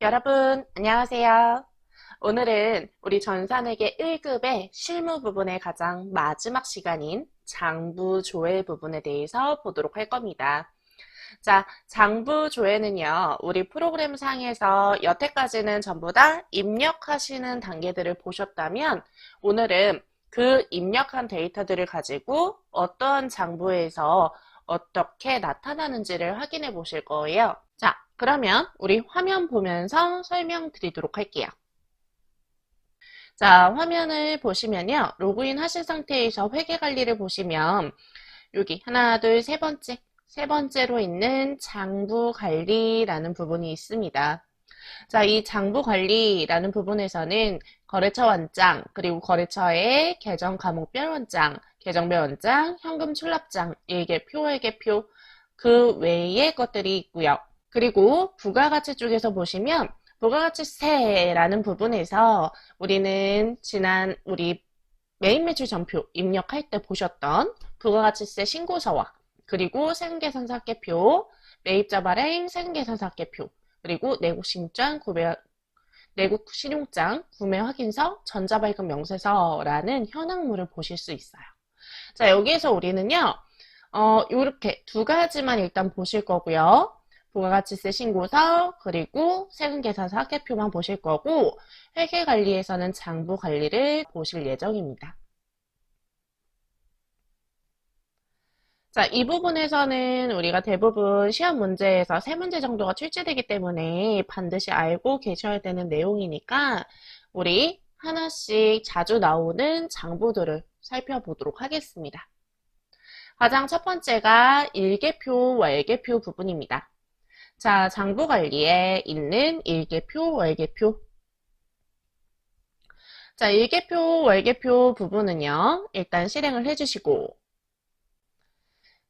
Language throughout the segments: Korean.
여러분, 안녕하세요. 오늘은 우리 전산회계 1급의 실무 부분의 가장 마지막 시간인 장부 조회 부분에 대해서 보도록 할 겁니다. 자, 장부 조회는요, 우리 프로그램 상에서 여태까지는 전부 다 입력하시는 단계들을 보셨다면, 오늘은 그 입력한 데이터들을 가지고 어떠한 장부에서 어떻게 나타나는지를 확인해 보실 거예요. 자, 그러면 우리 화면 보면서 설명드리도록 할게요. 자, 화면을 보시면요. 로그인 하신 상태에서 회계 관리를 보시면 여기 하나, 둘, 세 번째로 있는 장부 관리라는 부분이 있습니다. 자, 이 장부 관리라는 부분에서는 거래처 원장, 그리고 거래처의 계정 과목별 원장, 계정별 원장, 현금 출납장, 일개표, 회계표, 그 외의 것들이 있고요. 그리고 부가가치 쪽에서 보시면 부가가치세라는 부분에서 우리는 지난 우리 메인 매출 전표 입력할 때 보셨던 부가가치세 신고서와 그리고 세금계산서학계표, 매입자 발행 세금계산서학계표, 그리고 내국신용장, 구매 확인서, 전자발급 명세서라는 현황물을 보실 수 있어요. 자, 여기에서 우리는요, 요렇게 두 가지만 일단 보실 거고요. 부가가치세 신고서, 그리고 세금계산서 학계표만 보실 거고, 회계관리에서는 장부관리를 보실 예정입니다. 자, 이 부분에서는 우리가 대부분 시험 문제에서 세 문제 정도가 출제되기 때문에 반드시 알고 계셔야 되는 내용이니까 우리 하나씩 자주 나오는 장부들을 살펴보도록 하겠습니다. 가장 첫 번째가 일개표, 월개표 부분입니다. 자, 장부관리에 있는 일개표, 월개표. 자, 일개표, 월개표 부분은요, 일단 실행을 해주시고,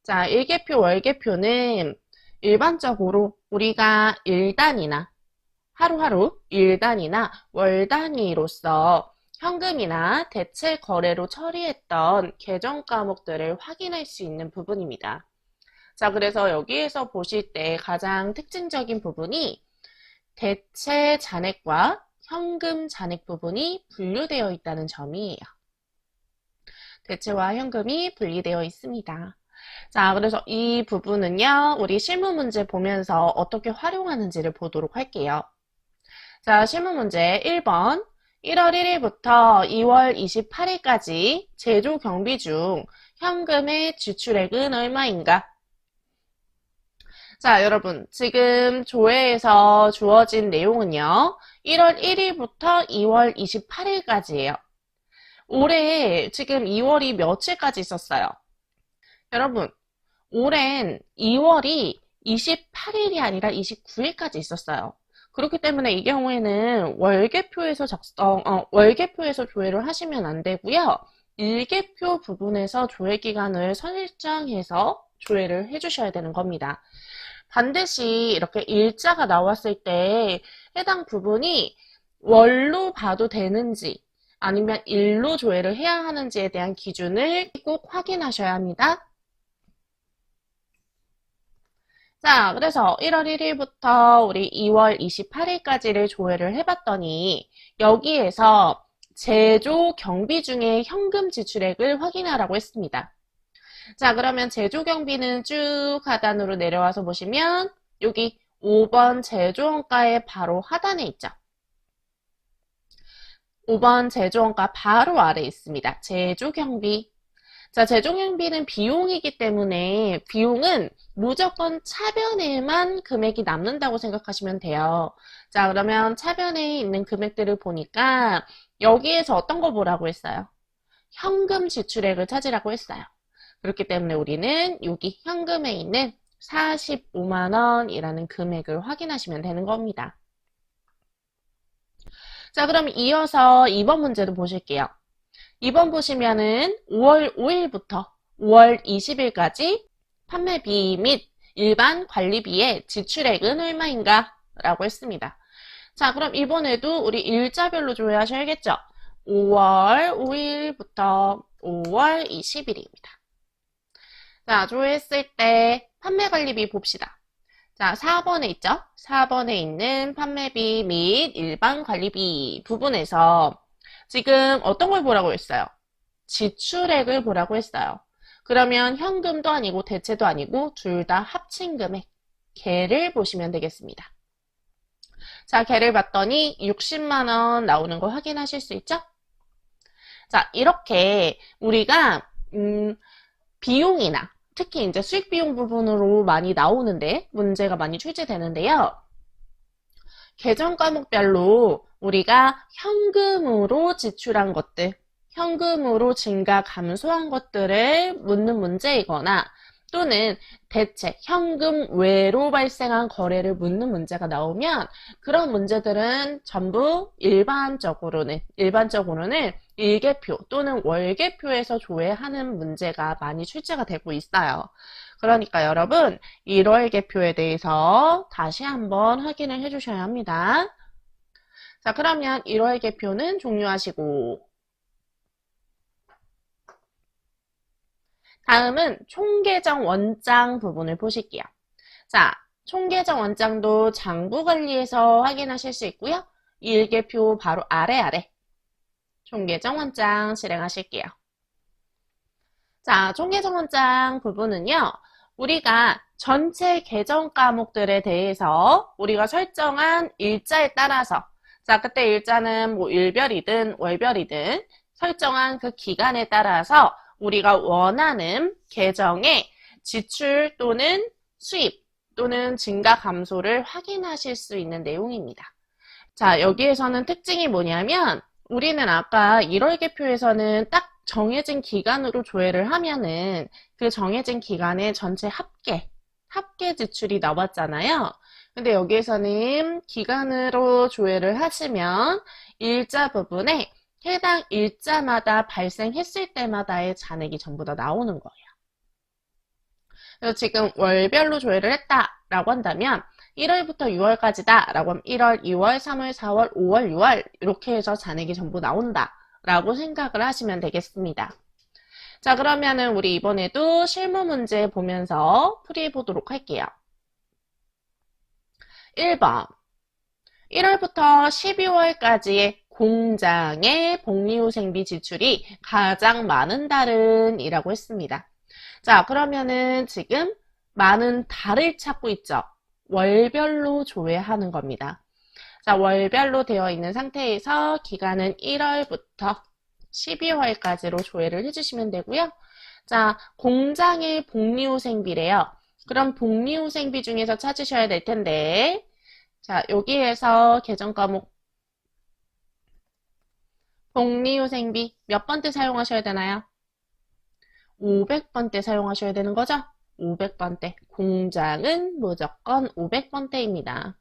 자, 일개표, 월개표는 일반적으로 우리가 일단위나 하루하루 일단위나 월단위로서 현금이나 대체 거래로 처리했던 계정 과목들을 확인할 수 있는 부분입니다. 자, 그래서 여기에서 보실 때 가장 특징적인 부분이 대체 잔액과 현금 잔액 부분이 분류되어 있다는 점이에요. 대체와 현금이 분리되어 있습니다. 자, 그래서 이 부분은요, 우리 실무 문제 보면서 어떻게 활용하는지를 보도록 할게요. 자, 실무 문제 1번. 1월 1일부터 2월 28일까지 제조 경비 중 현금의 지출액은 얼마인가? 자, 여러분, 지금 조회에서 주어진 내용은요, 1월 1일부터 2월 28일까지예요. 올해 지금 2월이 며칠까지 있었어요? 여러분, 올해는 2월이 28일이 아니라 29일까지 있었어요. 그렇기 때문에 이 경우에는 월계표에서 조회를 하시면 안 되고요. 일계표 부분에서 조회 기간을 설정해서 조회를 해주셔야 되는 겁니다. 반드시 이렇게 일자가 나왔을 때 해당 부분이 월로 봐도 되는지 아니면 일로 조회를 해야 하는지에 대한 기준을 꼭 확인하셔야 합니다. 자, 그래서 1월 1일부터 우리 2월 28일까지를 조회를 해봤더니 여기에서 제조 경비 중에 현금 지출액을 확인하라고 했습니다. 자, 그러면 제조 경비는 쭉 하단으로 내려와서 보시면 여기 5번 제조원가의 바로 하단에 있죠. 5번 제조원가 바로 아래에 있습니다. 제조 경비. 자, 제조경비는 비용이기 때문에 비용은 무조건 차변에만 금액이 남는다고 생각하시면 돼요. 자, 그러면 차변에 있는 금액들을 보니까 여기에서 어떤 거 보라고 했어요? 현금 지출액을 찾으라고 했어요. 그렇기 때문에 우리는 여기 현금에 있는 45만 원이라는 금액을 확인하시면 되는 겁니다. 자, 그럼 이어서 2번 문제도 보실게요. 2번 보시면은 5월 5일부터 5월 20일까지 판매비 및 일반 관리비의 지출액은 얼마인가? 라고 했습니다. 자, 그럼 이번에도 우리 일자별로 조회하셔야겠죠? 5월 5일부터 5월 20일입니다. 자, 조회했을 때 판매 관리비 봅시다. 자, 4번에 있죠? 4번에 있는 판매비 및 일반 관리비 부분에서 지금 어떤 걸 보라고 했어요? 지출액을 보라고 했어요. 그러면 현금도 아니고 대체도 아니고 둘 다 합친 금액, 걔를 보시면 되겠습니다. 자, 걔를 봤더니 60만 원 나오는 거 확인하실 수 있죠? 자, 이렇게 우리가 비용이나 특히 이제 수익 비용 부분으로 많이 나오는데 문제가 많이 출제되는데요. 계정 과목별로 우리가 현금으로 지출한 것들, 현금으로 증가 감소한 것들을 묻는 문제이거나 또는 대체 현금 외로 발생한 거래를 묻는 문제가 나오면 그런 문제들은 전부 일반적으로는 일개표 또는 월개표에서 조회하는 문제가 많이 출제가 되고 있어요. 그러니까 여러분 1월개표에 대해서 다시 한번 확인을 해주셔야 합니다. 자, 그러면 1월개표는 종료하시고 다음은 총계정 원장 부분을 보실게요. 자, 총계정 원장도 장부관리에서 확인하실 수 있고요. 일개표 바로 아래 총계정 원장 실행하실게요. 자, 총계정 원장 부분은요. 우리가 전체 계정 과목들에 대해서 우리가 설정한 일자에 따라서 자, 그때 일자는 뭐 일별이든 월별이든 설정한 그 기간에 따라서 우리가 원하는 계정의 지출 또는 수입 또는 증가 감소를 확인하실 수 있는 내용입니다. 자, 여기에서는 특징이 뭐냐면 우리는 아까 1월 개표에서는 딱 정해진 기간으로 조회를 하면은 그 정해진 기간에 전체 합계 지출이 나왔잖아요. 근데 여기에서는 기간으로 조회를 하시면 일자 부분에 해당 일자마다 발생했을 때마다의 잔액이 전부 다 나오는 거예요. 그래서 지금 월별로 조회를 했다라고 한다면 1월부터 6월까지다 라고 하면 1월, 2월, 3월, 4월, 5월, 6월 이렇게 해서 잔액이 전부 나온다 라고 생각을 하시면 되겠습니다. 자, 그러면은 우리 이번에도 실무 문제 보면서 풀이해 보도록 할게요. 1번 1월부터 12월까지의 공장의 복리후생비 지출이 가장 많은 달은 이라고 했습니다. 자, 그러면은 지금 많은 달을 찾고 있죠. 월별로 조회하는 겁니다. 자, 월별로 되어 있는 상태에서 기간은 1월부터 12월까지로 조회를 해주시면 되고요. 자, 공장의 복리후생비래요. 그럼 복리후생비 중에서 찾으셔야 될 텐데 자, 여기에서 계정 과목 복리후생비 몇 번째 사용하셔야 되나요? 500번대 사용하셔야 되는 거죠? 500번대. 공장은 무조건 500번대입니다.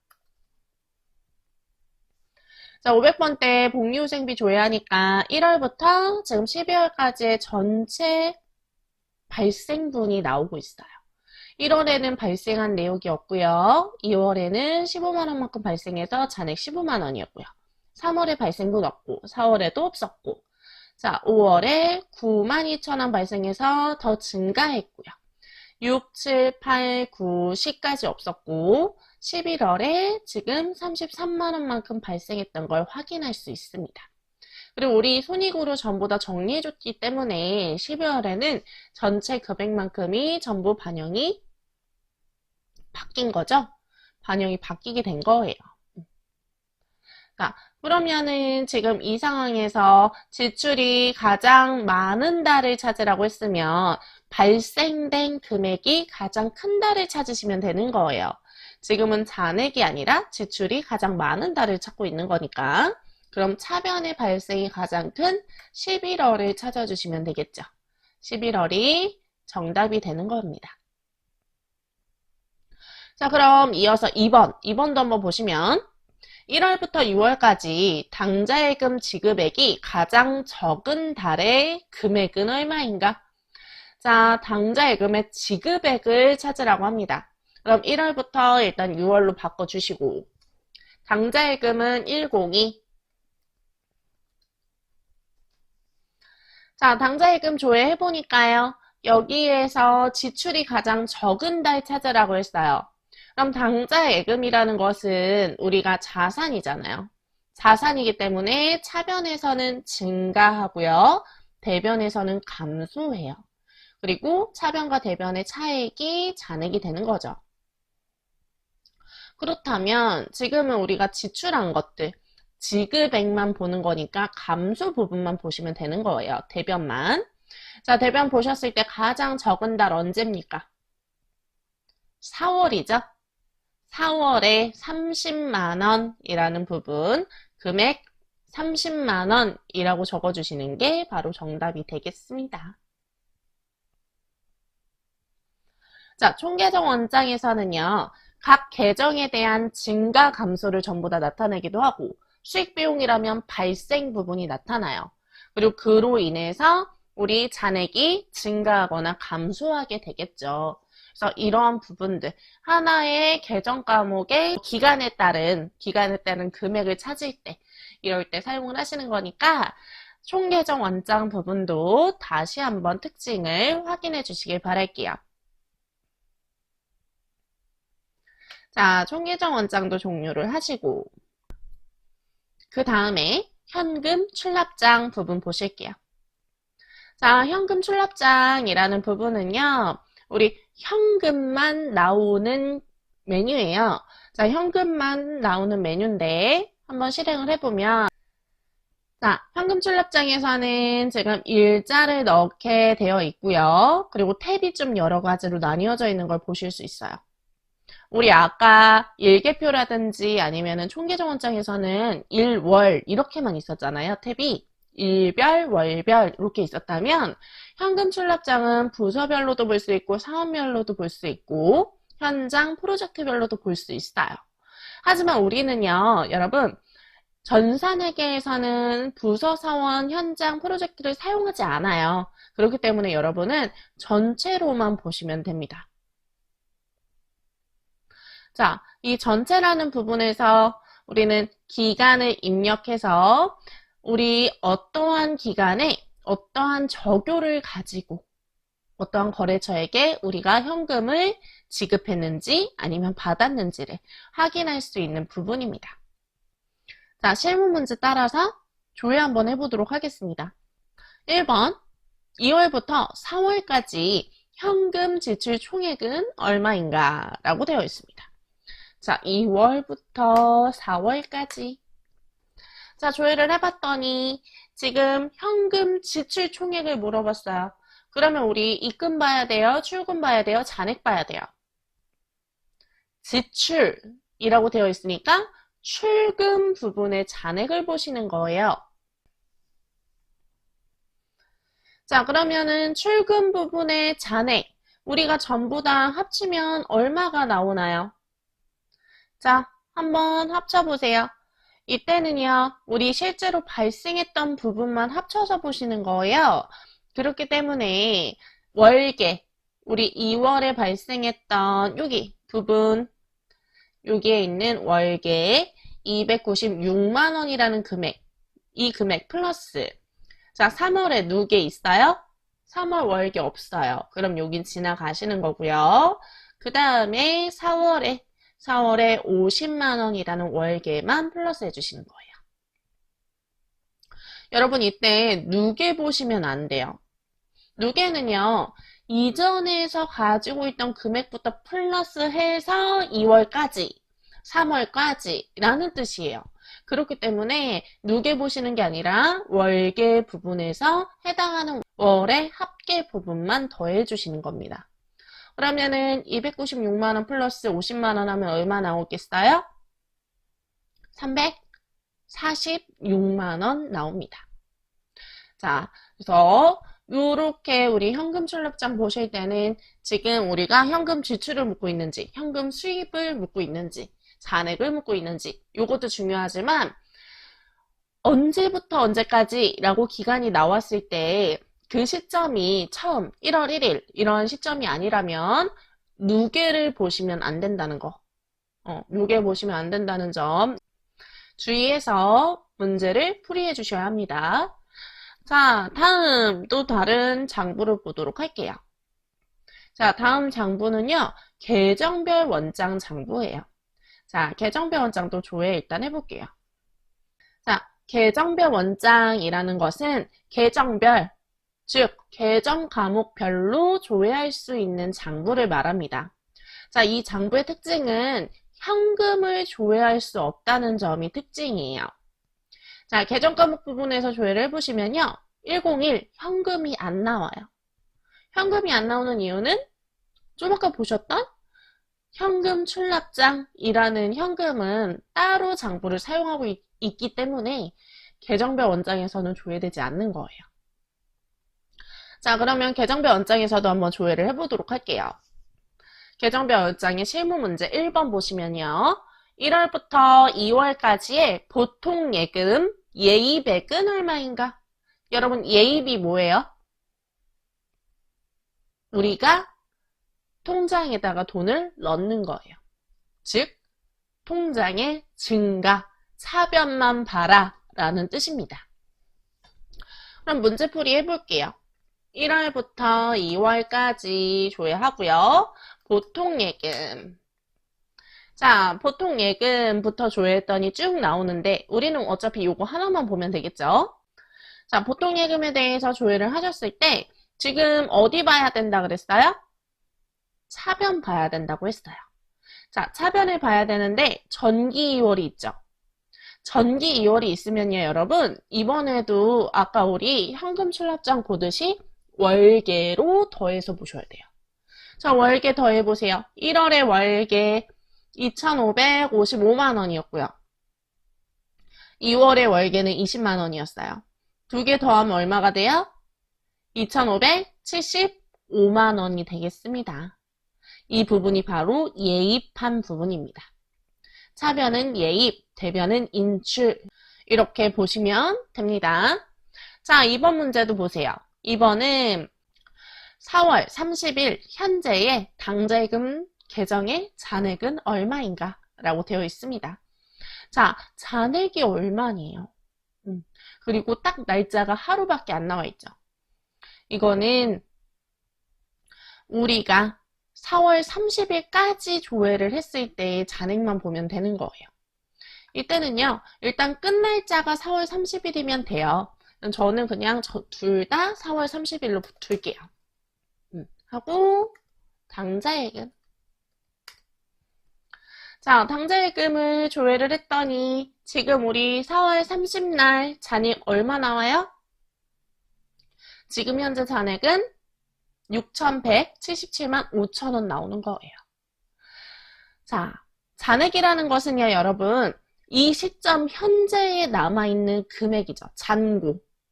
자, 500번대 복리후생비 조회하니까 1월부터 지금 12월까지의 전체 발생분이 나오고 있어요. 1월에는 발생한 내역이 없고요. 2월에는 15만원만큼 발생해서 잔액 15만원이었고요. 3월에 발생분 없고 4월에도 없었고 자, 5월에 92,000원 발생해서 더 증가했고요. 6, 7, 8, 9, 10까지 없었고 11월에 지금 33만원만큼 발생했던 걸 확인할 수 있습니다. 그리고 우리 손익으로 전부 다 정리해줬기 때문에 12월에는 전체 금액만큼이 전부 반영이 바뀐 거죠? 반영이 바뀌게 된 거예요. 자, 그러면은 지금 이 상황에서 지출이 가장 많은 달을 찾으라고 했으면 발생된 금액이 가장 큰 달을 찾으시면 되는 거예요. 지금은 잔액이 아니라 지출이 가장 많은 달을 찾고 있는 거니까 그럼 차변의 발생이 가장 큰 11월을 찾아주시면 되겠죠. 11월이 정답이 되는 겁니다. 자, 그럼 이어서 2번도 한번 보시면 1월부터 6월까지 당좌예금 지급액이 가장 적은 달의 금액은 얼마인가? 자, 당좌예금의 지급액을 찾으라고 합니다. 그럼 1월부터 일단 6월로 바꿔주시고 당좌예금은 102 자, 당좌예금 조회해보니까요. 여기에서 지출이 가장 적은 달 찾으라고 했어요. 그럼 당좌 예금이라는 것은 우리가 자산이잖아요. 자산이기 때문에 차변에서는 증가하고요. 대변에서는 감소해요. 그리고 차변과 대변의 차액이 잔액이 되는 거죠. 그렇다면 지금은 우리가 지출한 것들, 지급액만 보는 거니까 감소 부분만 보시면 되는 거예요. 대변만. 자, 대변 보셨을 때 가장 적은 달 언제입니까? 4월이죠. 4월에 30만 원이라는 부분, 금액 30만 원이라고 적어주시는 게 바로 정답이 되겠습니다. 자, 총계정 원장에서는요, 각 계정에 대한 증가 감소를 전부 다 나타내기도 하고, 수익 비용이라면 발생 부분이 나타나요. 그리고 그로 인해서 우리 잔액이 증가하거나 감소하게 되겠죠. 그래서 이러한 부분들, 하나의 계정 과목의 기간에 따른 금액을 찾을 때, 이럴 때 사용을 하시는 거니까, 총계정 원장 부분도 다시 한번 특징을 확인해 주시길 바랄게요. 자, 총계정 원장도 종료를 하시고, 그 다음에 현금 출납장 부분 보실게요. 자, 현금 출납장이라는 부분은요, 우리 현금만 나오는 메뉴예요. 자, 현금만 나오는 메뉴인데, 한번 실행을 해보면, 자, 현금 출납장에서는 지금 일자를 넣게 되어 있고요. 그리고 탭이 좀 여러 가지로 나뉘어져 있는 걸 보실 수 있어요. 우리 아까 일개표라든지 아니면은 총계정원장에서는 일, 월 이렇게만 있었잖아요. 탭이 일별, 월별 이렇게 있었다면 현금 출납장은 부서별로도 볼 수 있고 사원별로도 볼 수 있고 현장, 프로젝트별로도 볼 수 있어요. 하지만 우리는요, 여러분 전산회계에서는 부서, 사원, 현장, 프로젝트를 사용하지 않아요. 그렇기 때문에 여러분은 전체로만 보시면 됩니다. 자, 이 전체라는 부분에서 우리는 기간을 입력해서 우리 어떠한 기간에 어떠한 적요를 가지고 어떠한 거래처에게 우리가 현금을 지급했는지 아니면 받았는지를 확인할 수 있는 부분입니다. 자, 실무 문제 따라서 조회 한번 해보도록 하겠습니다. 1번, 2월부터 4월까지 현금 지출 총액은 얼마인가? 라고 되어 있습니다. 자, 2월부터 4월까지. 자, 조회를 해봤더니 지금 현금 지출 총액을 물어봤어요. 그러면 우리 입금 봐야 돼요? 출금 봐야 돼요? 잔액 봐야 돼요? 지출이라고 되어 있으니까 출금 부분의 잔액을 보시는 거예요. 자, 그러면은 출금 부분의 잔액, 우리가 전부 다 합치면 얼마가 나오나요? 자, 한번 합쳐보세요. 이때는요, 우리 실제로 발생했던 부분만 합쳐서 보시는 거예요. 그렇기 때문에 월계, 우리 2월에 발생했던 여기 부분, 여기에 있는 월계 296만 원이라는 금액, 이 금액 플러스, 자, 3월에 누게 있어요? 3월 월계 없어요. 그럼 여긴 지나가시는 거고요. 그 다음에 4월에 50만 원이라는 월계만 플러스 해주시는 거예요. 여러분 이때 누계 보시면 안 돼요. 누계는요. 이전에서 가지고 있던 금액부터 플러스 해서 2월까지, 3월까지 라는 뜻이에요. 그렇기 때문에 누계 보시는 게 아니라 월계 부분에서 해당하는 월의 합계 부분만 더해 주시는 겁니다. 그러면은 296만 원 플러스 50만 원 하면 얼마 나오겠어요? 346만 원 나옵니다. 자, 그래서 이렇게 우리 현금 출납장 보실 때는 지금 우리가 현금 지출을 묻고 있는지, 현금 수입을 묻고 있는지, 잔액을 묻고 있는지 이것도 중요하지만 언제부터 언제까지라고 기간이 나왔을 때 그 시점이 처음 1월 1일 이런 시점이 아니라면 누계를 보시면 안 된다는 거. 누계 보시면 안 된다는 점 주의해서 문제를 풀이해 주셔야 합니다. 자, 다음 또 다른 장부를 보도록 할게요. 자, 다음 장부는요. 계정별 원장 장부예요. 자, 계정별 원장도 조회 일단 해볼게요. 자, 계정별 원장이라는 것은 계정별, 즉 계정 과목별로 조회할 수 있는 장부를 말합니다. 자, 이 장부의 특징은 현금을 조회할 수 없다는 점이 특징이에요. 자, 계정 과목 부분에서 조회를 해보시면요. 101 현금이 안 나와요. 현금이 안 나오는 이유는 좀 아까 보셨던 현금 출납장이라는 현금은 따로 장부를 사용하고 있기 때문에 계정별 원장에서는 조회되지 않는 거예요. 자, 그러면 계정별 원장에서도 한번 조회를 해보도록 할게요. 계정별 원장의 실무 문제 1번 보시면요. 1월부터 2월까지의 보통 예금, 예입액은 얼마인가? 여러분, 예입이 뭐예요? 우리가 통장에다가 돈을 넣는 거예요. 즉, 통장의 증가, 차변만 봐라 라는 뜻입니다. 그럼 문제풀이 해볼게요. 1월부터 2월까지 조회하고요. 보통 예금. 자, 보통 예금부터 조회했더니 쭉 나오는데 우리는 어차피 이거 하나만 보면 되겠죠? 자, 보통 예금에 대해서 조회를 하셨을 때 지금 어디 봐야 된다 그랬어요? 차변 봐야 된다고 했어요. 자, 차변을 봐야 되는데 전기 2월이 있죠. 전기 2월이 있으면요, 여러분, 이번에도 아까 우리 현금 출납장 보듯이 월계로 더해서 보셔야 돼요. 자, 월계 더해보세요. 1월에 월계 2,555만 원이었고요. 2월에 월계는 20만 원이었어요. 두 개 더하면 얼마가 돼요? 2,575만 원이 되겠습니다. 이 부분이 바로 예입한 부분입니다. 차변은 예입, 대변은 인출. 이렇게 보시면 됩니다. 자, 2번 문제도 보세요. 2번은 4월 30일 현재의 당좌예금 계정의 잔액은 얼마인가? 라고 되어 있습니다. 자, 잔액이 얼마니에요? 그리고 딱 날짜가 하루밖에 안 나와 있죠. 이거는 우리가 4월 30일까지 조회를 했을 때의 잔액만 보면 되는 거예요. 이때는요, 일단 끝날짜가 4월 30일이면 돼요. 저는 그냥 둘 다 4월 30일로 둘게요. 하고 당좌예금. 자, 당좌예금을 조회를 했더니 지금 우리 4월 30날 잔액 얼마 나와요? 지금 현재 잔액은 6,177만 5천 원 나오는 거예요. 자, 잔액이라는 것은요, 여러분, 이 시점 현재에 남아있는 금액이죠.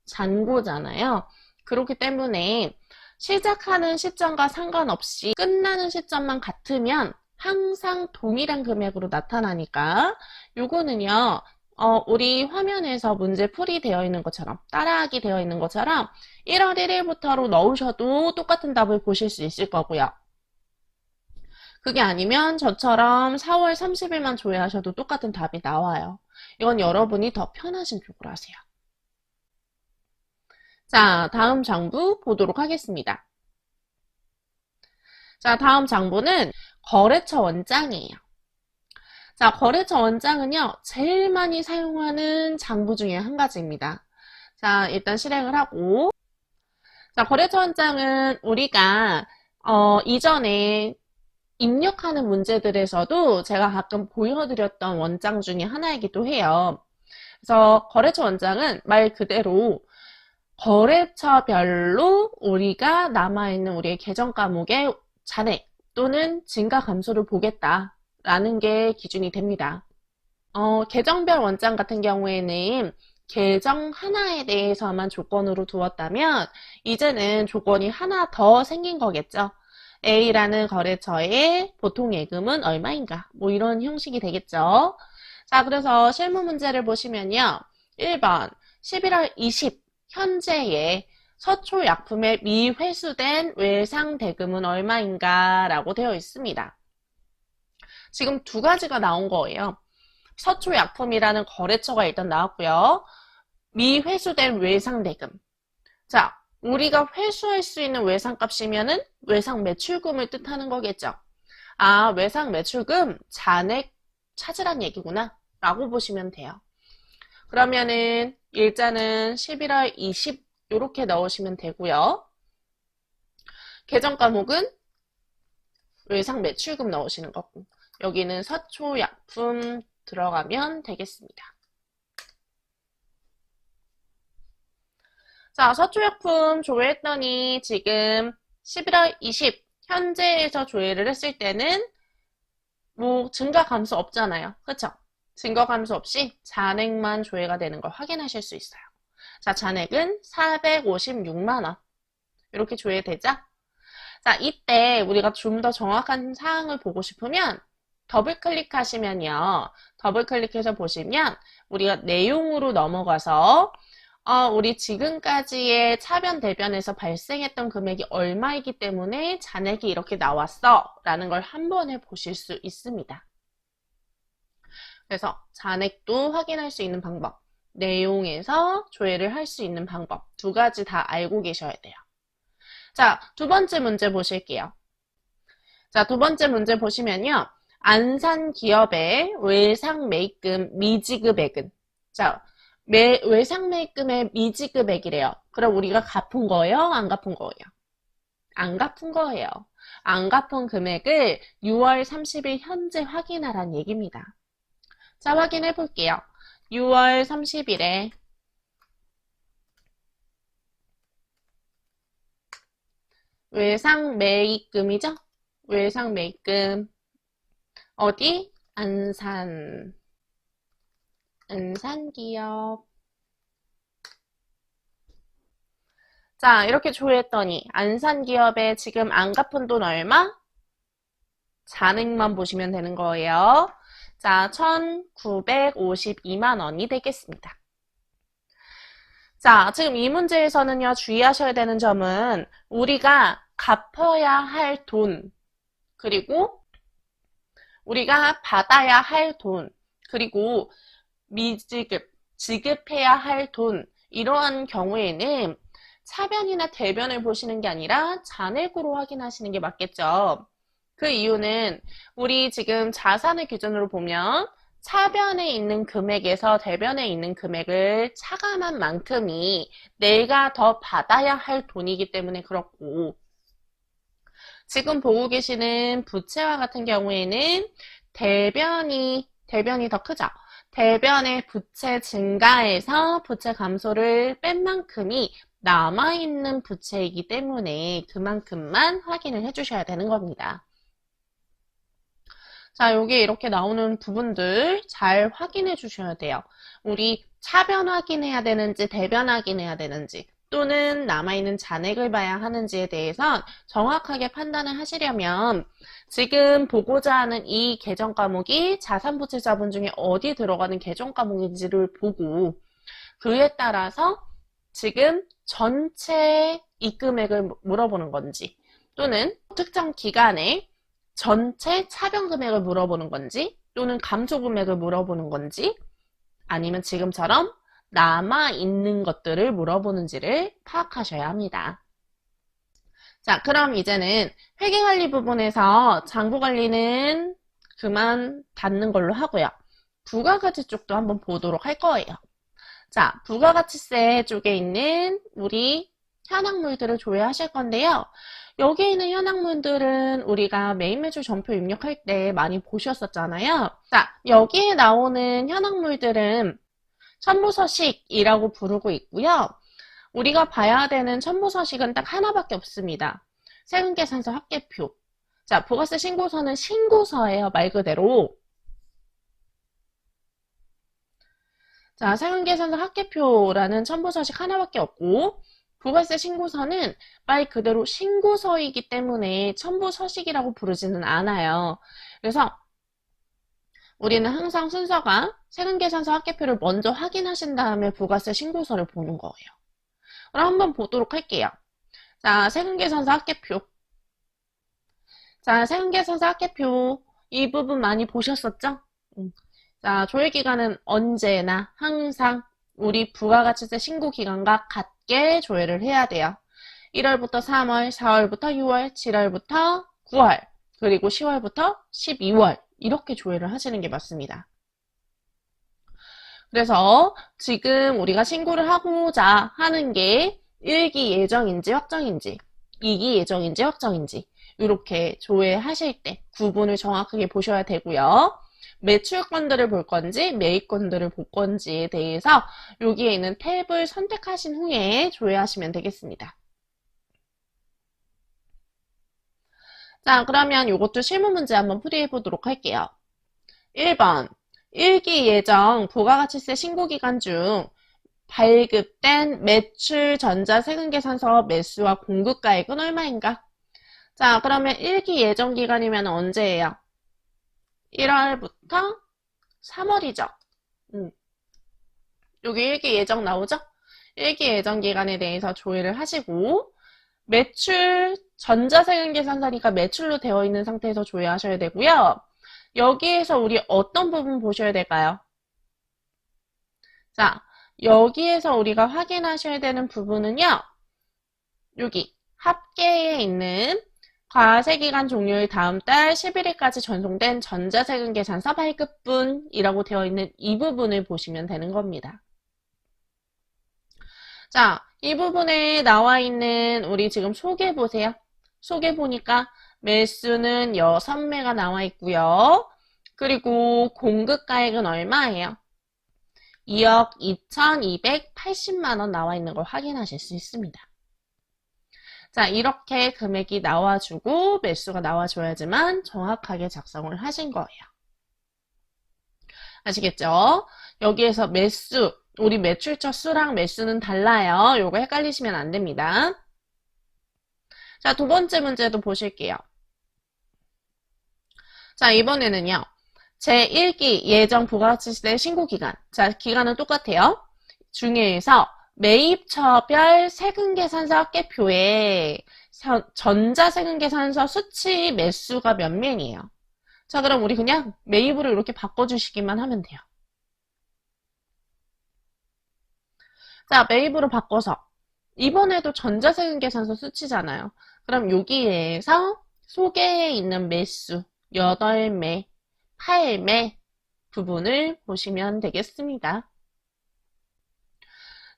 잔고잖아요. 그렇기 때문에 시작하는 시점과 상관없이 끝나는 시점만 같으면 항상 동일한 금액으로 나타나니까 요거는요, 우리 화면에서 문제풀이 되어 있는 것처럼, 따라하기 되어 있는 것처럼 1월 1일부터로 넣으셔도 똑같은 답을 보실 수 있을 거고요. 그게 아니면 저처럼 4월 30일만 조회하셔도 똑같은 답이 나와요. 이건 여러분이 더 편하신 쪽으로 하세요. 자, 다음 장부 보도록 하겠습니다. 자, 다음 장부는 거래처 원장이에요. 자, 거래처 원장은요, 제일 많이 사용하는 장부 중에 한 가지입니다. 자, 일단 실행을 하고. 자, 거래처 원장은 우리가, 이전에 입력하는 문제들에서도 제가 가끔 보여드렸던 원장 중에 하나이기도 해요. 그래서 거래처 원장은 말 그대로 거래처별로 우리가 남아있는 우리의 계정 과목의 잔액 또는 증가 감소를 보겠다라는 게 기준이 됩니다. 계정별 원장 같은 경우에는 계정 하나에 대해서만 조건으로 두었다면 이제는 조건이 하나 더 생긴 거겠죠. A라는 거래처의 보통 예금은 얼마인가? 뭐 이런 형식이 되겠죠. 자, 그래서 실무 문제를 보시면요. 1번 11월 20 현재의 서초약품의 미회수된 외상대금은 얼마인가? 라고 되어 있습니다. 지금 두 가지가 나온 거예요. 서초약품이라는 거래처가 일단 나왔고요. 미회수된 외상대금. 자, 우리가 회수할 수 있는 외상값이면은 외상 매출금을 뜻하는 거겠죠. 아, 외상 매출금 잔액 찾으란 얘기구나 라고 보시면 돼요. 그러면은 일자는 11월 20 이렇게 넣으시면 되고요. 계정 과목은 외상 매출금 넣으시는 거고, 여기는 서초약품 들어가면 되겠습니다. 자, 서초약품 조회했더니 지금 11월 20 현재에서 조회를 했을 때는 뭐 증가 감소 없잖아요. 그쵸? 증가 감소 없이 잔액만 조회가 되는 걸 확인하실 수 있어요. 자, 잔액은 456만 원. 이렇게 조회되죠? 자, 이때 우리가 좀 더 정확한 사항을 보고 싶으면 더블 클릭하시면요. 더블 클릭해서 보시면 우리가 내용으로 넘어가서 우리 지금까지의 차변 대변에서 발생했던 금액이 얼마이기 때문에 잔액이 이렇게 나왔어 라는 걸 한 번에 보실 수 있습니다. 그래서 잔액도 확인할 수 있는 방법, 내용에서 조회를 할 수 있는 방법 두 가지 다 알고 계셔야 돼요. 자, 두 번째 문제 보실게요. 자, 두 번째 문제 보시면요. 안산 기업의 외상 매입금 미지급액은, 자, 외상 매입금의 미지급액이래요. 그럼 우리가 갚은 거예요? 안 갚은 거예요? 안 갚은 거예요. 안 갚은 금액을 6월 30일 현재 확인하라는 얘기입니다. 자, 확인해 볼게요. 6월 30일에 외상 매입금이죠? 외상 매입금 어디? 안산기업. 자, 이렇게 조회했더니 안산기업에 지금 안 갚은 돈 얼마? 잔액만 보시면 되는 거예요. 자, 1,952만 원이 되겠습니다. 자, 지금 이 문제에서는요, 주의하셔야 되는 점은 우리가 갚아야 할 돈, 그리고 우리가 받아야 할 돈, 그리고 지급해야 할 돈, 이러한 경우에는 차변이나 대변을 보시는 게 아니라 잔액으로 확인하시는 게 맞겠죠. 그 이유는 우리 지금 자산을 기준으로 보면 차변에 있는 금액에서 대변에 있는 금액을 차감한 만큼이 내가 더 받아야 할 돈이기 때문에 그렇고, 지금 보고 계시는 부채와 같은 경우에는 대변이 더 크죠. 대변의 부채 증가에서 부채 감소를 뺀 만큼이 남아있는 부채이기 때문에 그만큼만 확인을 해주셔야 되는 겁니다. 자, 여기 이렇게 나오는 부분들 잘 확인해 주셔야 돼요. 우리 차변 확인해야 되는지 대변 확인해야 되는지 또는 남아있는 잔액을 봐야 하는지에 대해서 정확하게 판단을 하시려면 지금 보고자 하는 이 계정 과목이 자산부채자본 중에 어디 들어가는 계정 과목인지를 보고 그에 따라서 지금 전체 입금액을 물어보는 건지 또는 특정 기간에 전체 차변 금액을 물어보는 건지 또는 감소 금액을 물어보는 건지 아니면 지금처럼 남아있는 것들을 물어보는지를 파악하셔야 합니다. 자, 그럼 이제는 회계관리 부분에서 장부관리는 그만 닫는 걸로 하고요. 부가가치 쪽도 한번 보도록 할 거예요. 자, 부가가치세 쪽에 있는 우리 현황물들을 조회하실 건데요. 여기 있는 현황물들은 우리가 매입매출 전표 입력할 때 많이 보셨었잖아요. 자, 여기에 나오는 현황물들은 첨부서식이라고 부르고 있고요. 우리가 봐야 되는 첨부서식은 딱 하나밖에 없습니다. 세금계산서 합계표. 자, 부가세 신고서는 신고서예요, 말 그대로. 자, 세금계산서 합계표라는 첨부서식 하나밖에 없고 부가세 신고서는 말 그대로 신고서이기 때문에 첨부서식이라고 부르지는 않아요. 그래서 우리는 항상 순서가 세금계산서 합계표를 먼저 확인하신 다음에 부가세 신고서를 보는 거예요. 그럼 한번 보도록 할게요. 자, 세금계산서 합계표. 자, 세금계산서 합계표. 이 부분 많이 보셨었죠? 자, 조회기간은 언제나 항상 우리 부가가치세 신고기간과 같게 조회를 해야 돼요. 1월부터 3월, 4월부터 6월, 7월부터 9월. 그리고 10월부터 12월 이렇게 조회를 하시는 게 맞습니다. 그래서 지금 우리가 신고를 하고자 하는 게 1기 예정인지 확정인지 2기 예정인지 확정인지 이렇게 조회하실 때 구분을 정확하게 보셔야 되고요. 매출건들을 볼 건지 매입건들을 볼 건지에 대해서 여기에 있는 탭을 선택하신 후에 조회하시면 되겠습니다. 자, 그러면 이것도 실무 문제 한번 풀이해 보도록 할게요. 1번 1기 예정 부가가치세 신고기간 중 발급된 매출 전자세금계산서 매수와 공급가액은 얼마인가? 자, 그러면 1기 예정 기간이면 언제예요? 1월부터 3월이죠. 여기 1기 예정 나오죠? 1기 예정 기간에 대해서 조회를 하시고 매출 전자세금계산서니까 매출로 되어 있는 상태에서 조회하셔야 되고요. 여기에서 우리 어떤 부분 보셔야 될까요? 자, 여기에서 우리가 확인하셔야 되는 부분은요. 여기 합계에 있는 과세기간 종료일 다음 달 11일까지 전송된 전자세금계산서 발급분이라고 되어 있는 이 부분을 보시면 되는 겁니다. 자, 이 부분에 나와 있는 우리 지금 소개 보세요. 소개 보니까 매수는 6매가 나와 있고요. 그리고 공급가액은 얼마예요? 2억 2,280만 원 나와 있는 걸 확인하실 수 있습니다. 자, 이렇게 금액이 나와주고 매수가 나와줘야지만 정확하게 작성을 하신 거예요. 아시겠죠? 여기에서 매수, 우리 매출처 수랑 매수는 달라요. 요거 헷갈리시면 안 됩니다. 자, 두 번째 문제도 보실게요. 자, 이번에는요. 제1기 예정 부가가치세 신고기간. 자, 기간은 똑같아요. 중에서 매입처별 세금계산서 합계표에 전자세금계산서 수치 매수가 몇 명이에요? 자, 그럼 우리 그냥 매입으로 이렇게 바꿔주시기만 하면 돼요. 자, 매입으로 바꿔서 이번에도 전자세금계산서 수치잖아요. 그럼 여기에서 소개에 있는 매수 8매, 8매 부분을 보시면 되겠습니다.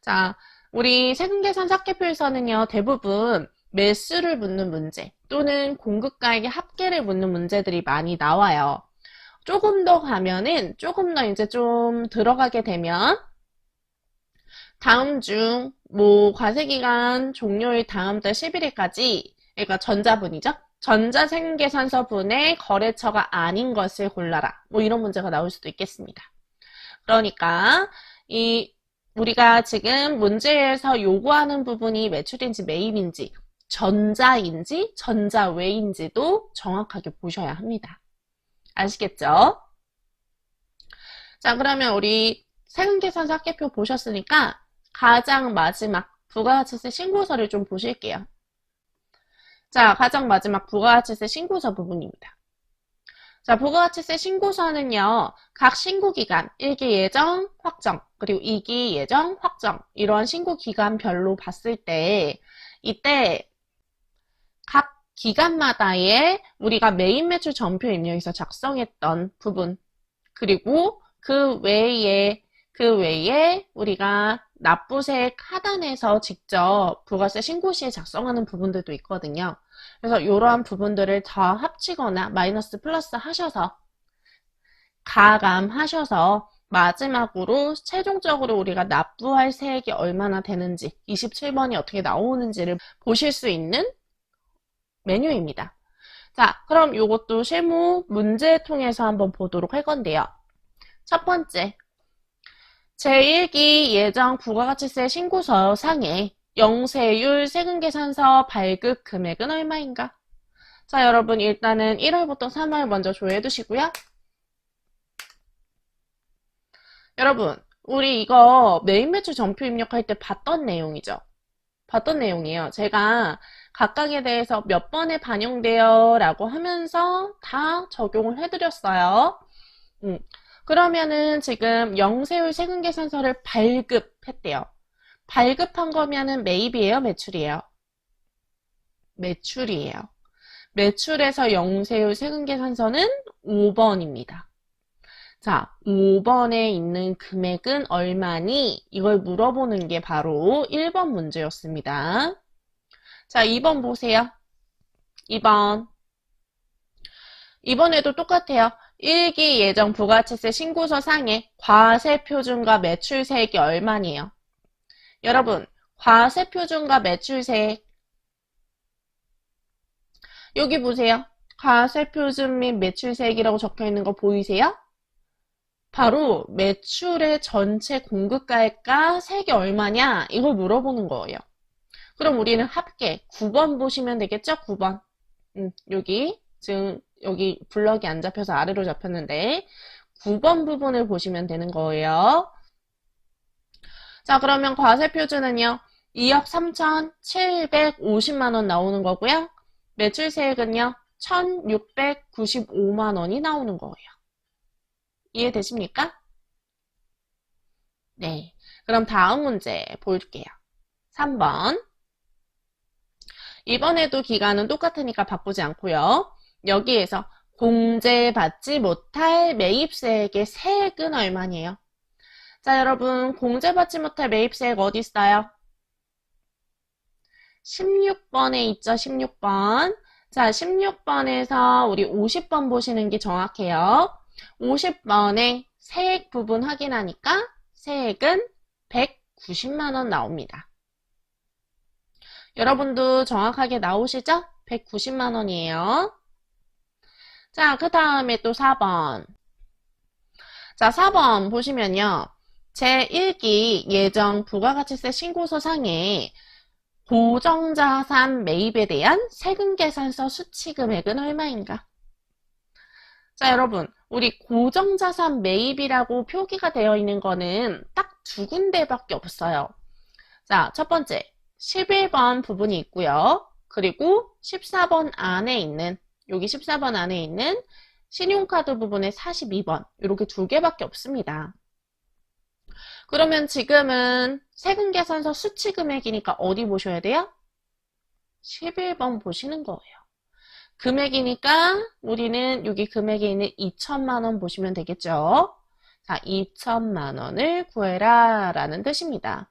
자, 우리 세금계산서 합계표에서는요, 대부분 매수를 묻는 문제 또는 공급가액의 합계를 묻는 문제들이 많이 나와요. 조금 더 가면은 조금 더 이제 좀 들어가게 되면 다음 중 과세기간 종료일 다음 달 11일까지 그러니까 전자분이죠. 전자세금계산서분의 거래처가 아닌 것을 골라라. 이런 문제가 나올 수도 있겠습니다. 그러니까 우리가 지금 문제에서 요구하는 부분이 매출인지 매입인지 전자인지 전자외인지도 정확하게 보셔야 합니다. 아시겠죠? 자, 그러면 우리 세금계산서 합계표 보셨으니까 가장 마지막 부가가치세 신고서를 좀 보실게요. 자, 가장 마지막 부가가치세 신고서 부분입니다. 자, 부가가치세 신고서는요, 각 신고기간 1기 예정 확정, 그리고 2기 예정 확정, 이러한 신고기간별로 봤을 때, 이때 각 기간마다의 우리가 매입 매출 전표 입력에서 작성했던 부분, 그리고 그 외에 우리가 납부세 하단에서 직접 부가세 신고 시에 작성하는 부분들도 있거든요. 그래서 이러한 부분들을 다 합치거나 마이너스 플러스 하셔서 가감하셔서 마지막으로 최종적으로 우리가 납부할 세액이 얼마나 되는지 27번이 어떻게 나오는지를 보실 수 있는 메뉴입니다. 자, 그럼 이것도 실무 문제 통해서 한번 보도록 할 건데요. 첫 번째, 제1기 예정 부가가치세 신고서 상에 영세율 세금계산서 발급 금액은 얼마인가? 자, 여러분 일단은 1월부터 3월 먼저 조회해 두시고요. 여러분, 우리 이거 매입매출 전표 입력할 때 봤던 내용이죠? 봤던 내용이에요. 제가 각각에 대해서 몇 번에 반영돼요 라고 하면서 다 적용을 해드렸어요. 그러면은 지금 영세율 세금계산서를 발급했대요. 발급한 거면은 매입이에요, 매출이에요? 매출이에요. 매출에서 영세율 세금계산서는 5번입니다. 자, 5번에 있는 금액은 얼마니? 이걸 물어보는 게 바로 1번 문제였습니다. 자, 2번 보세요. 2번. 이번에도 똑같아요. 1기 예정 부가치세 신고서 상에 과세표준과 매출세액이 얼마니에요? 여러분, 과세표준과 매출세액 여기 보세요. 과세표준 및 매출세액이라고 적혀 있는 거 보이세요? 바로 매출의 전체 공급가액과 세액이 얼마냐 이걸 물어보는 거예요. 그럼 우리는 합계 9번 보시면 되겠죠? 9번. 여기 지금 여기 블럭이 안 잡혀서 아래로 잡혔는데 9번 부분을 보시면 되는 거예요. 자, 그러면 과세표준은요. 2억 3,750만 원 나오는 거고요. 매출세액은요. 1,695만 원이 나오는 거예요. 이해되십니까? 네. 그럼 다음 문제 볼게요. 3번. 이번에도 기간은 똑같으니까 바꾸지 않고요. 여기에서 공제받지 못할 매입세액의 세액은 얼마니에요? 자, 여러분 공제받지 못할 매입세액 어디 있어요? 16번에 있죠. 16번. 자, 16번에서 우리 50번 보시는 게 정확해요. 50번에 세액 부분 확인하니까 세액은 190만 원 나옵니다. 여러분도 정확하게 나오시죠? 190만 원이에요. 자, 그 다음에 또 4번. 자, 4번 보시면요. 제1기 예정 부가가치세 신고서 상에 고정자산 매입에 대한 세금계산서 수취금액은 얼마인가? 자, 여러분, 우리 고정자산 매입이라고 표기가 되어 있는 거는 딱 두 군데밖에 없어요. 자, 첫 번째, 11번 부분이 있고요. 그리고 14번 안에 있는, 여기 14번 안에 있는 신용카드 부분의 42번, 이렇게 두 개밖에 없습니다. 그러면 지금은 세금계산서 수취금액이니까 어디 보셔야 돼요? 11번 보시는 거예요. 금액이니까 우리는 여기 금액에 있는 2천만 원 보시면 되겠죠. 자, 2천만 원을 구해라 라는 뜻입니다.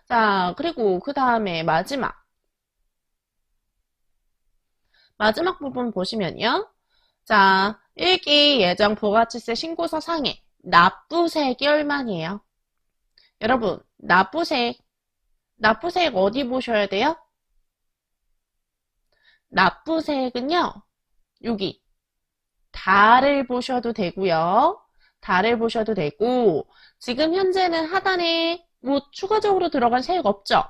자, 그리고 그 다음에 마지막 부분 보시면요. 자, 1기 예정 부가치세 신고서 상에 납부세액이 얼마니에요? 여러분, 납부세액 어디 보셔야 돼요? 납부세액은요, 여기 달을 보셔도 되고요. 달을 보셔도 되고, 지금 현재는 하단에 뭐 추가적으로 들어간 세액 없죠?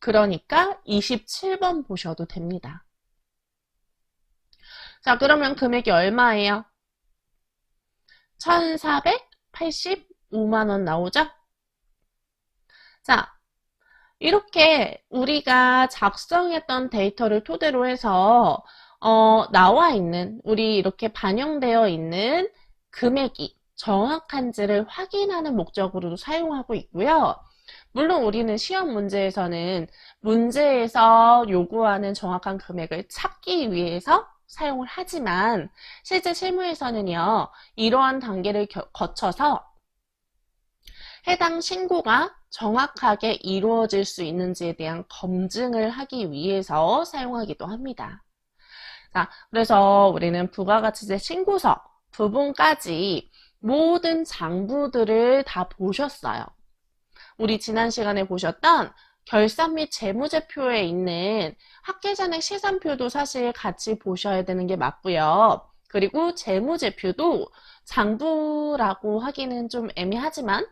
그러니까 27번 보셔도 됩니다. 자, 그러면 금액이 얼마예요? 1,485만 원 나오죠? 자, 이렇게 우리가 작성했던 데이터를 토대로 해서 나와 있는, 우리 이렇게 반영되어 있는 금액이 정확한지를 확인하는 목적으로도 사용하고 있고요. 물론 우리는 시험 문제에서는 문제에서 요구하는 정확한 금액을 찾기 위해서 사용을 하지만 실제 실무에서는요, 이러한 단계를 거쳐서 해당 신고가 정확하게 이루어질 수 있는지에 대한 검증을 하기 위해서 사용하기도 합니다. 자, 그래서 우리는 부가가치세 신고서 부분까지 모든 장부들을 다 보셨어요. 우리 지난 시간에 보셨던 결산 및 재무제표에 있는 합계잔액 시산표도 사실 같이 보셔야 되는 게 맞고요. 그리고 재무제표도 장부라고 하기는 좀 애매하지만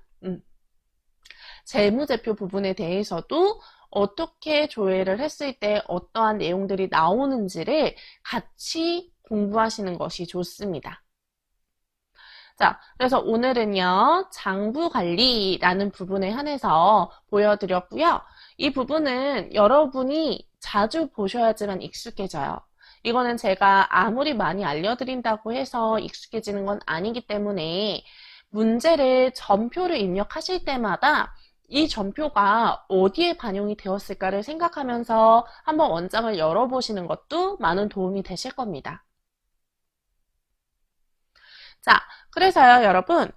재무제표 부분에 대해서도 어떻게 조회를 했을 때 어떠한 내용들이 나오는지를 같이 공부하시는 것이 좋습니다. 자, 그래서 오늘은요, 장부관리라는 부분에 한해서 보여드렸고요. 이 부분은 여러분이 자주 보셔야지만 익숙해져요. 이거는 제가 아무리 많이 알려드린다고 해서 익숙해지는 건 아니기 때문에 문제를 전표를 입력하실 때마다 이 전표가 어디에 반영이 되었을까를 생각하면서 한번 원장을 열어보시는 것도 많은 도움이 되실 겁니다. 자, 그래서요, 여러분,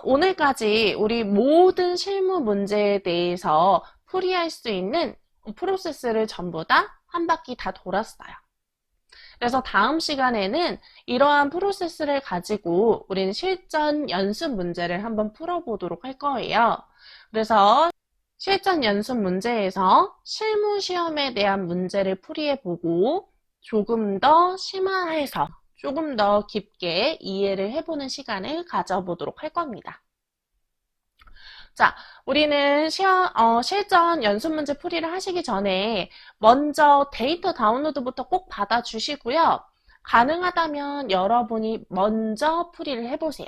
오늘까지 우리 모든 실무 문제에 대해서 풀이할 수 있는 프로세스를 전부 다 한 바퀴 다 돌았어요. 그래서 다음 시간에는 이러한 프로세스를 가지고 우리는 실전 연습 문제를 한번 풀어보도록 할 거예요. 그래서 실전 연습 문제에서 실무 시험에 대한 문제를 풀이해보고 조금 더 심화해서 조금 더 깊게 이해를 해보는 시간을 가져보도록 할 겁니다. 자, 우리는 실전 연습 문제 풀이를 하시기 전에 먼저 데이터 다운로드부터 꼭 받아주시고요. 가능하다면 여러분이 먼저 풀이를 해보세요.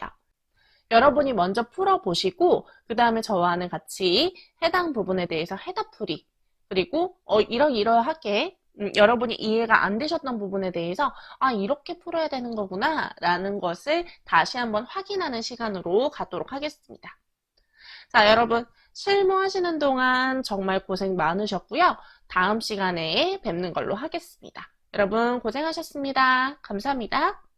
여러분이 먼저 풀어보시고 그 다음에 저와는 같이 해당 부분에 대해서 해답 풀이 그리고 이러이러하게 여러분이 이해가 안 되셨던 부분에 대해서 이렇게 풀어야 되는 거구나 라는 것을 다시 한번 확인하는 시간으로 갖도록 하겠습니다. 자, 여러분 실무하시는 동안 정말 고생 많으셨고요. 다음 시간에 뵙는 걸로 하겠습니다. 여러분 고생하셨습니다. 감사합니다.